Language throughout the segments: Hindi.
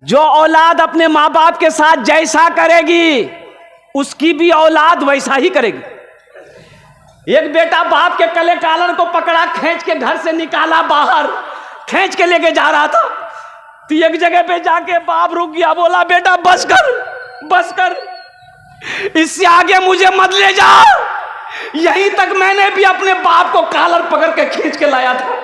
जो औलाद अपने माँ बाप के साथ जैसा करेगी उसकी भी औलाद वैसा ही करेगी। एक बेटा बाप के कले कालर को पकड़ा, खींच के घर से निकाला बाहर, खींच के लेके जा रहा था, तो एक जगह पे जाके बाप रुक गया, बोला बेटा बस कर, बस कर, इससे आगे मुझे मत ले जाओ। यहीं तक मैंने भी अपने बाप को कालर पकड़ के खींच के लाया था,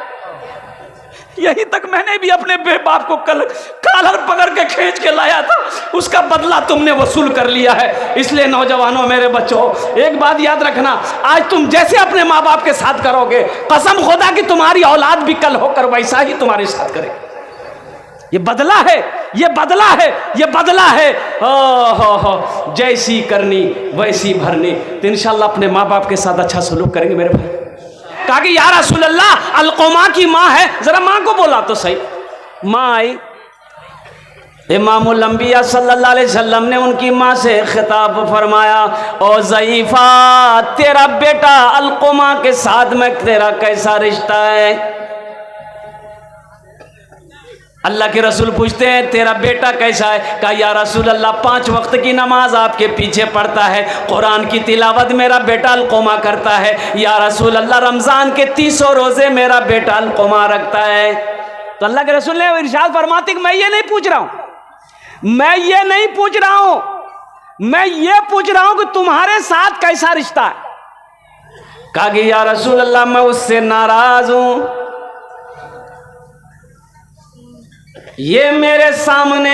यहीं तक मैंने भी अपने बाप को कालर पकड़ के खींच के लाया था, उसका बदला तुमने वसूल कर लिया है। इसलिए नौजवानों, मेरे बच्चों, एक बात याद रखना, आज तुम जैसे अपने माँ बाप के साथ करोगे, कसम खुदा कि तुम्हारी औलाद भी कल होकर वैसा ही तुम्हारे साथ करेगी। ये बदला है, ये बदला है, ये बदला है। हो जैसी करनी वैसी भरनी। तो इंशाल्लाह अपने माँ बाप के साथ अच्छा सलूक करेंगे मेरे भाई। कहा कि या रसूल अल्लाह, अलक़मा की माँ है, जरा माँ को बोला तो सही। माँ आई, इमामुल अंबिया सल्लल्लाहु अलैहि वसल्लम ने उनकी माँ से खिताब फरमाया, ओ ज़ईफ़ा, तेरा बेटा अलक़मा के साथ में तेरा कैसा रिश्ता है? अल्लाह के रसूल पूछते हैं तेरा बेटा कैसा है? कहा या रसूल अल्लाह, 5 वक्त की नमाज आपके पीछे पढ़ता है, कुरान की तिलावत मेरा बेटा अलक़मा करता है। या रसूल अल्लाह, रमज़ान के 30 रोज़े मेरा बेटा अलक़मा रखता है। तो अल्लाह के रसूल ने इरशाद फरमाते कि मैं ये नहीं पूछ रहा हूँ, मैं ये नहीं पूछ रहा हूँ, मैं ये पूछ रहा हूँ कि तुम्हारे साथ कैसा रिश्ता है? कहा कि या रसूल अल्लाह, मैं उससे नाराज हूँ, ये मेरे सामने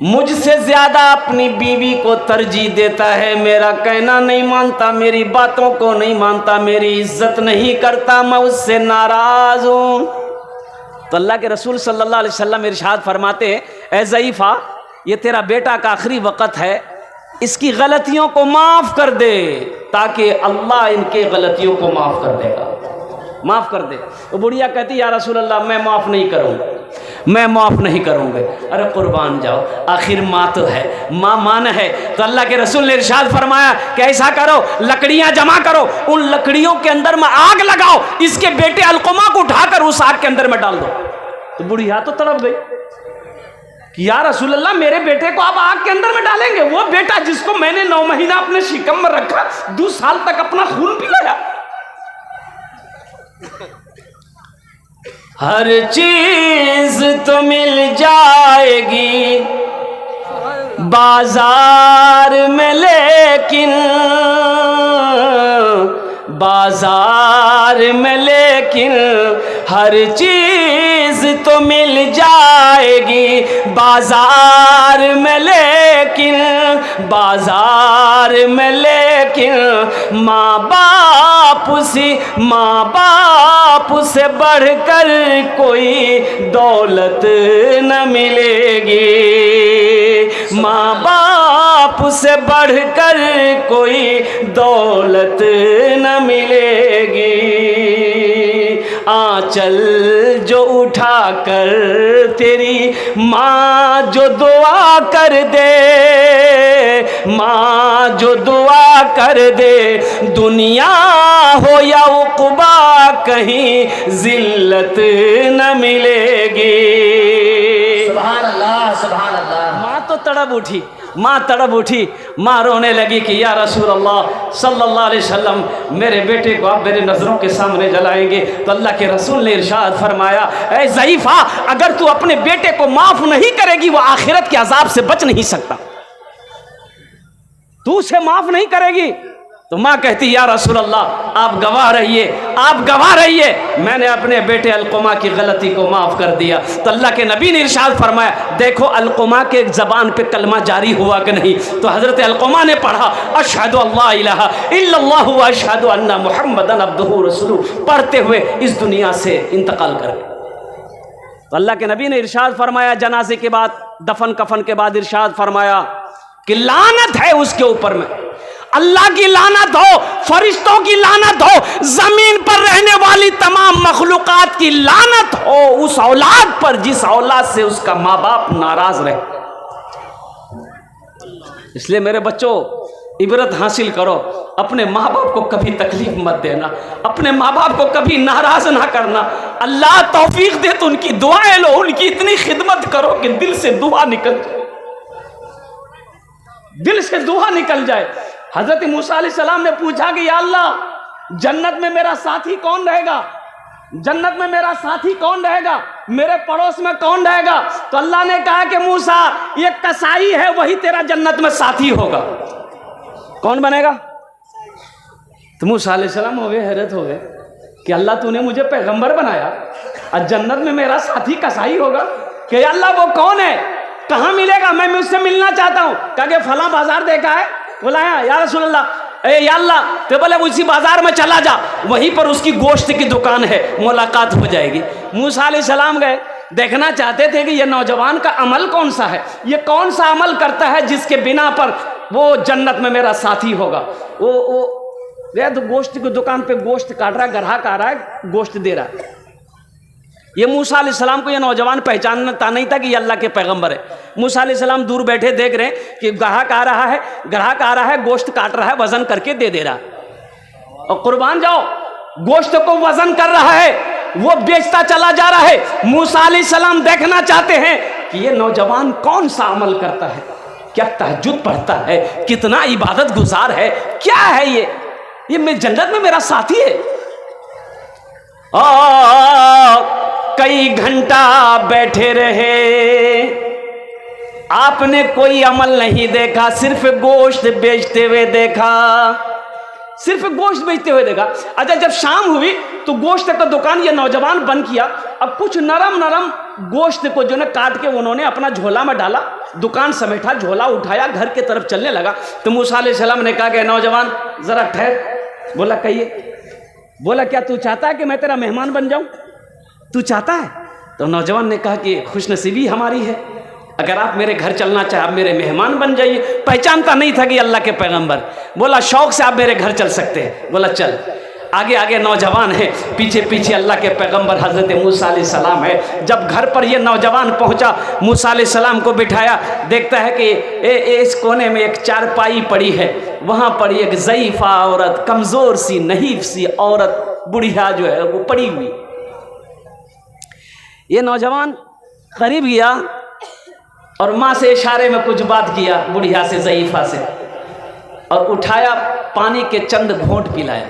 मुझसे ज्यादा अपनी बीवी को तरजीह देता है, मेरा कहना नहीं मानता, मेरी बातों को नहीं मानता, मेरी इज्जत नहीं करता, मैं उससे नाराज हूं। तो अल्लाह के रसूल सल्लल्लाहु अलैहि वसल्लम इरशाद फरमाते हैं, ए ज़ईफ़ा, ये तेरा बेटा का आखिरी वक़्त है, इसकी गलतियों को माफ़ कर दे, ताकि अल्लाह इनके गलतियों को माफ़ कर देगा, माफ़ कर दे। तो बुढ़िया कहती या रसूल अल्लाह, मैं माफ़ नहीं करूँगा, मैं माफ़ नहीं करूँगा। अरे कुर्बान जाओ, आखिर माँ तो है, माँ मान है। तो अल्लाह के रसूल ने इरशाद फरमाया कि ऐसा करो, लकड़ियाँ जमा करो, उन लकड़ियों के अंदर में आग लगाओ, इसके बेटे अलक़मा को उठाकर उस आग के अंदर में डाल दो। तो बुढ़िया तो तड़प गई कि या रसूल अल्लाह, मेरे बेटे को आप आग के अंदर में डालेंगे? वो बेटा जिसको मैंने 9 महीना अपने शिकम में रखा, 2 साल तक अपना खून पिलाया। हर चीज तो मिल जाएगी बाजार में, लेकिन बाजार में, लेकिन हर चीज तो मिल जाएगी बाजार में, लेकिन बाजार में, लेकिन माँ बाप से बढ़कर कोई दौलत न मिलेगी, माँ बाप से बढ़कर कोई दौलत न मिलेगी। आंचल जो उठा कर तेरी माँ जो दुआ कर दे, माँ जो दुआ कर दे, दुनिया हो या उक़बा कहीं जिल्लत न मिलेगी। सुभान अल्लाह, सुभान अल्लाह। माँ तो तड़प उठी, माँ तड़प उठी, माँ रोने लगी कि या रसूल अल्लाह सल्लल्लाहु अलैहि वसल्लम, मेरे बेटे को आप मेरे नज़रों के सामने जलाएंगे। तो अल्लाह के रसूल ने इरशाद फरमाया, ऐ ज़ईफ़ा, अगर तू अपने बेटे को माफ़ नहीं करेगी, वो आखिरत के अजाब से बच नहीं सकता, तू उसे माफ़ नहीं करेगी। तो माँ कहती या रसूल अल्लाह, आप गवाह रहिए, आप गवाह रहिए, मैंने अपने बेटे अलक़मा की गलती को माफ़ कर दिया। तो अल्लाह के नबी ने इरशाद फरमाया, देखो अलक़मा के ज़बान पे कलमा जारी हुआ कि नहीं? तो हज़रत अलक़मा ने पढ़ा, अशहदु अल्ला इलाहा इल्लल्लाहु व अशहदु अन्ना मुहम्मदन अब्दुहु रसूलुहु, पढ़ते हुए इस दुनिया से इंतकाल कर गए। तो अल्लाह के नबी ने इरशाद फरमाया, जनाजे के बाद, दफन कफन के बाद इरशाद फरमाया कि लानत है उसके ऊपर में, अल्लाह की लानत हो, फरिश्तों की लानत हो, जमीन पर रहने वाली तमाम मखलूकात की लानत हो उस औलाद पर जिस औलाद से उसका माँ बाप नाराज रहे। इसलिए मेरे बच्चों, इबरत हासिल करो, अपने माँ बाप को कभी तकलीफ मत देना, अपने माँ बाप को कभी नाराज ना करना। अल्लाह तौफीक दे तो उनकी दुआएं लो, उनकी इतनी खिदमत करो कि दिल से दुआ निकल जाए, दिल से दुआ निकल जाए। हजरत मूसा अलैहिस्सलाम ने पूछा कि या अल्लाह, जन्नत में मेरा साथी कौन रहेगा, जन्नत में मेरा साथी कौन रहेगा, मेरे पड़ोस में कौन रहेगा? तो अल्लाह ने कहा कि मूसा, ये कसाई है, वही तेरा जन्नत में साथी होगा। कौन बनेगा? तो मूसा अलैहिस्सलाम हो गए, हैरत हो गए कि अल्लाह तूने मुझे पैगंबर बनाया और जन्नत में मेरा साथी कसाई होगा? कि अल्लाह वो कौन है, कहाँ मिलेगा, मैं उससे मिलना चाहता हूँ। कहा कि फला बाजार देखा है? बोला या रसूल अल्लाह। या अल्लाह, तो बोले उसी बाजार में चला जा, वहीं पर उसकी गोश्त की दुकान है, मुलाकात हो जाएगी। मूसा अलैहिस्सलाम गए, देखना चाहते थे कि ये नौजवान का अमल कौन सा है, ये कौन सा अमल करता है जिसके बिना पर वो जन्नत में मेरा साथी होगा। वो तो गोश्त की दुकान पे गोश्त काट रहा है, ग्राहक आ रहा है, गोश्त दे रहा है। ये मूसा अलैहिस्सलाम को ये नौजवान पहचानता नहीं था कि ये अल्लाह के पैगंबर है। मूसा अलैहिस्सलाम दूर बैठे देख रहे हैं कि ग्राहक आ रहा है, ग्राहक आ रहा है, गोश्त काट रहा है, वजन करके दे रहा है। और कुर्बान जाओ, गोश्त को वजन कर रहा है, वो बेचता चला जा रहा है। मूसा अलैहिस्सलाम देखना चाहते हैं कि ये नौजवान कौन सा अमल करता है, क्या तहज्जुद पढ़ता है, कितना इबादत गुजार है, क्या है ये मैं जन्नत में मेरा साथी है। कई घंटा बैठे रहे, आपने कोई अमल नहीं देखा, सिर्फ गोश्त बेचते हुए देखा, सिर्फ गोश्त बेचते हुए देखा। अच्छा, जब शाम हुई तो गोश्त का दुकान ये नौजवान बंद किया। अब कुछ नरम नरम गोश्त को जो है काट के उन्होंने अपना झोला में डाला, दुकान समेटा, झोला उठाया, घर के तरफ चलने लगा। तो मूसा अलैहिस्सलाम ने कहा कि नौजवान जरा ठहर। बोला कहिए। बोला क्या तू चाहता है कि मैं तेरा मेहमान बन जाऊं, तू चाहता है? तो नौजवान ने कहा कि खुशनसीबी हमारी है, अगर आप मेरे घर चलना चाहे, आप मेरे मेहमान बन जाइए। पहचानता नहीं था कि अल्लाह के पैगंबर। बोला शौक से आप मेरे घर चल सकते हैं। बोला चल। आगे आगे नौजवान है, पीछे पीछे अल्लाह के पैगंबर हजरत मूसा अलैहिस्सलाम है। जब घर पर ये नौजवान पहुंचा, मूसा अलैहिस्सलाम को बिठाया, देखता है कि इस कोने में एक चारपाई पड़ी है, वहां पर एक ज़ईफ़ा औरत, कमजोर सी नहीफ सी औरत, बुढ़िया जो है वो पड़ी हुई। ये नौजवान करीब गया और माँ से इशारे में कुछ बात किया, बुढ़िया से, ज़ईफ़ा से, और उठाया, पानी के चंद घोंट पिलाया,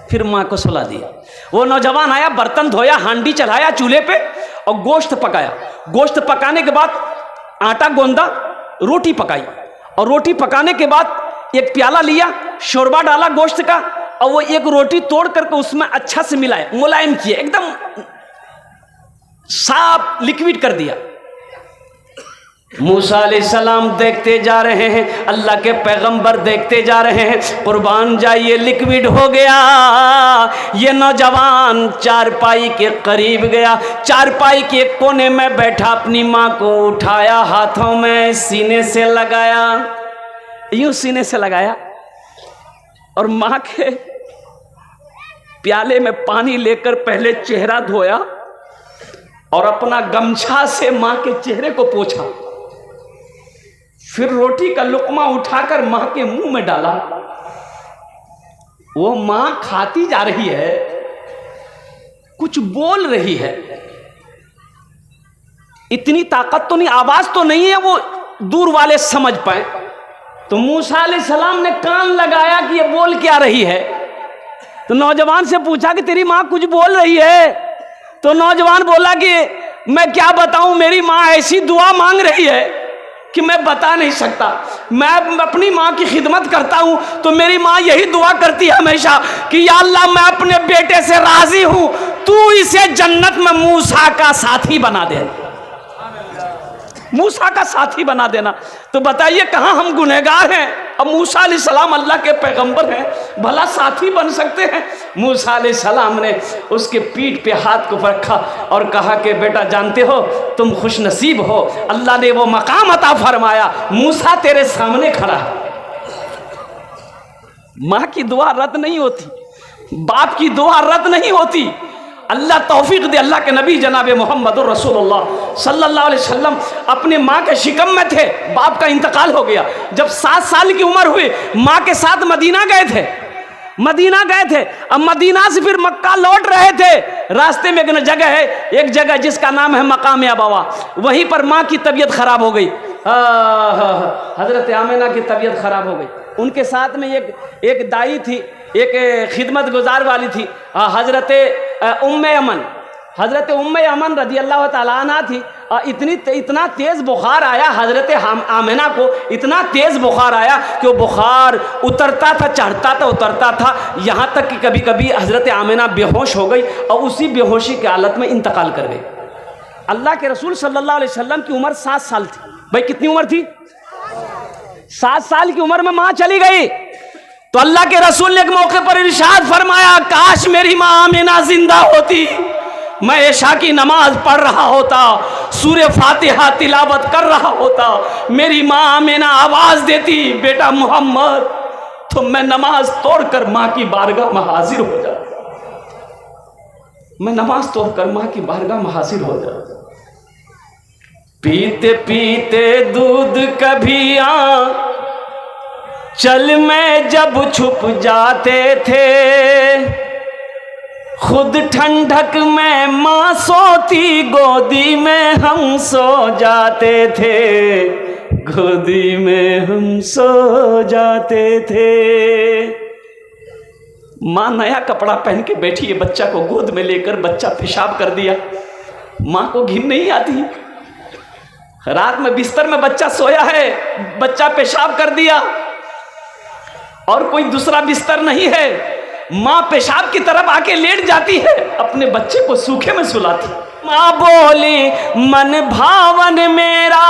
फिर माँ को सुला दिया। वो नौजवान आया, बर्तन धोया, हांडी चढ़ाया चूल्हे पे और गोश्त पकाया। गोश्त पकाने के बाद आटा गोंदा, रोटी पकाई, और रोटी पकाने के बाद एक प्याला लिया, शोरबा डाला गोश्त का, और वो एक रोटी तोड़ करके उसमें अच्छा से मिलाया, मुलायम किया, एकदम साफ लिक्विड कर दिया। मूसा अलैहिस्सलाम देखते जा रहे हैं, अल्लाह के पैगंबर देखते जा रहे हैं। कुर्बान जाइए, लिक्विड हो गया। ये नौजवान चारपाई के करीब गया, चारपाई के कोने में बैठा, अपनी माँ को उठाया, हाथों में सीने से लगाया, यूं सीने से लगाया, और माँ के प्याले में पानी लेकर पहले चेहरा धोया और अपना गमछा से माँ के चेहरे को पोंछा, फिर रोटी का लुकमा उठाकर मां के मुंह में डाला। वो मां खाती जा रही है, कुछ बोल रही है, इतनी ताकत तो नहीं, आवाज तो नहीं है वो दूर वाले समझ पाए। तो मूसा अलैहिस्सलाम ने कान लगाया कि ये बोल क्या रही है। तो नौजवान से पूछा कि तेरी मां कुछ बोल रही है? तो नौजवान बोला कि मैं क्या बताऊं, मेरी मां ऐसी दुआ मांग रही है कि मैं बता नहीं सकता। मैं अपनी माँ की खिदमत करता हूँ तो मेरी माँ यही दुआ करती है हमेशा कि या अल्लाह, मैं अपने बेटे से राजी हूँ, तू इसे जन्नत में मूसा का साथी बना दे, मूसा का साथी बना देना। तो बताइए कहाँ हम गुनहगार हैं? अब मूसा अलैहिस्सलाम अल्लाह के पैगंबर हैं, भला साथी बन सकते हैं? मूसा अलैहिस्सलाम ने उसके पीठ पे हाथ को रखा और कहा कि बेटा जानते हो तुम खुश नसीब हो, अल्लाह ने वो मकाम अता फरमाया, मूसा तेरे सामने खड़ा है। माँ की दुआ रद्द नहीं होती, बाप की दुआ रद्द नहीं होती, अल्लाह तौफीक दे। अल्लाह के नबी जनाब मोहम्मद रसूलुल्लाह सल्लल्लाहु अलैहि वसल्लम अपने माँ के शिकम में थे, बाप का इंतकाल हो गया। जब 7 साल की उम्र हुई, माँ के साथ मदीना गए थे। अब मदीना से फिर मक्का लौट रहे थे। रास्ते में एक जगह है, एक जगह जिसका नाम है मकाम अबवा, वहीं पर माँ की तबीयत खराब हो गई। हजरत आमिना की तबीयत खराब हो गई। उनके साथ में एक दाई थी, एक खिदमत गुजार वाली थी, हजरत उम्मे अमन रजी अल्लाह ताला अन्हा थी। इतना तेज़ बुखार आया हजरत आमिना को, इतना तेज़ बुखार आया कि वो बुखार उतरता था, चढ़ता था, उतरता था, यहाँ तक कि कभी कभी हजरत आमिना बेहोश हो गई और उसी बेहोशी की हालत में इंतकाल कर गई। अल्लाह के रसूल सल्लल्लाहु अलैहि वसल्लम की उम्र 7 साल थी। भाई कितनी उम्र थी? 7 साल की उम्र में माँ चली गई। तो अल्लाह के रसूल ने एक मौके पर इरशाद फरमाया, काश मेरी माँ आमिना जिंदा होती, मैं ऐशा की नमाज पढ़ रहा होता, सूरे फातिहा तिलावत कर रहा होता, मेरी माँ आमिना आवाज देती, बेटा मोहम्मद, तो मैं नमाज तोड़कर माँ की बारगाह में हाजिर हो जाता। मैं नमाज तोड़कर माँ की बारगाह में हाजिर हो जाता। पीते पीते दूध कभी चल में जब छुप जाते थे, खुद ठंडक में माँ सोती, गोदी में हम सो जाते थे, गोदी में हम सो जाते थे। माँ नया कपड़ा पहन के बैठी है, बच्चा को गोद में लेकर, बच्चा पेशाब कर दिया, माँ को घिन नहीं आती। रात में बिस्तर में बच्चा सोया है, बच्चा पेशाब कर दिया और कोई दूसरा बिस्तर नहीं है, माँ पेशाब की तरफ आके लेट जाती है, अपने बच्चे को सूखे में सुलाती। माँ बोली, मन भावन मेरा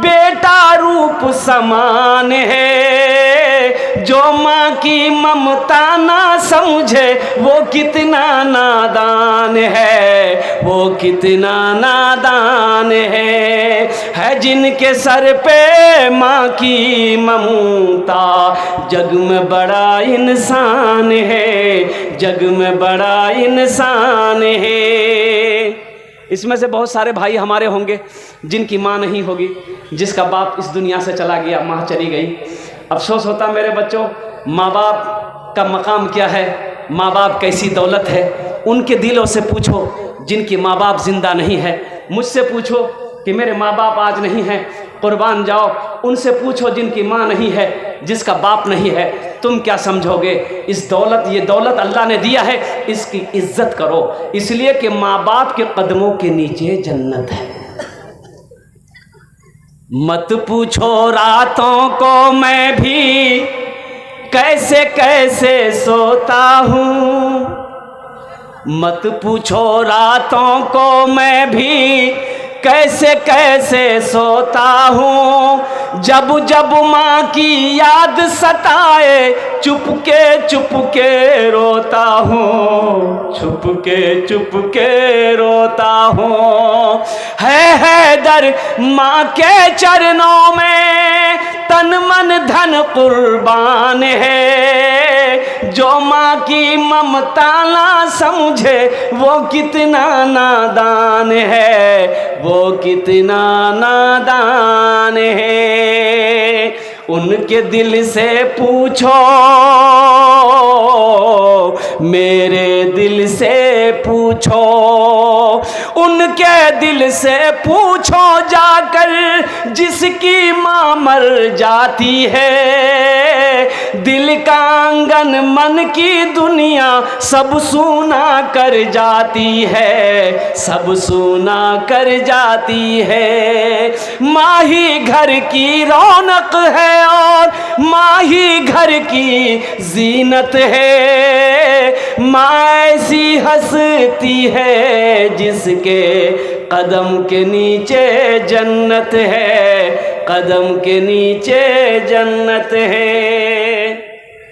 बेटा रूप समान है, जो माँ की ममता ना समझे वो कितना नादान है, वो कितना नादान है जिनके सर पे माँ की ममता, जग में बड़ा इंसान है, जग में बड़ा इंसान है। इसमें से बहुत सारे भाई हमारे होंगे जिनकी माँ नहीं होगी, जिसका बाप इस दुनिया से चला गया, माँ चली गई। अफसोस होता मेरे बच्चों, माँ बाप का मकाम क्या है, माँ बाप कैसी दौलत है। उनके दिलों से पूछो जिनकी माँ बाप जिंदा नहीं है। मुझसे पूछो कि मेरे माँ बाप आज नहीं हैं, कुर्बान जाओ। उनसे पूछो जिनकी माँ नहीं है, जिसका बाप नहीं है, तुम क्या समझोगे। इस दौलत, ये दौलत अल्लाह ने दिया है, इसकी इज्जत करो, इसलिए कि माँ बाप के कदमों के नीचे जन्नत है। मत पूछो रातों को मैं भी कैसे कैसे सोता हूँ, मत पूछो रातों को मैं भी कैसे कैसे सोता हूँ, जब जब माँ की याद सताए चुपके चुपके रोता हूँ, चुपके रोता हूँ। है दर माँ के चरणों में तन मन धन कुर्बान है, जो माँ की ममता ना समझे वो कितना नादान है, वो कितना नादान है। उनके दिल से पूछो, मेरे दिल से पूछो, उनके दिल से पूछो जाकर जिसकी माँ मर जाती है। दिल का आंगन मन की दुनिया सब सूना कर जाती है, सब सूना कर जाती है। माँ ही घर की रौनक है और माँ ही घर की जीनत है। माँ ऐसी हंसती है जिसके कदम के नीचे जन्नत है, कदम के नीचे जन्नत है।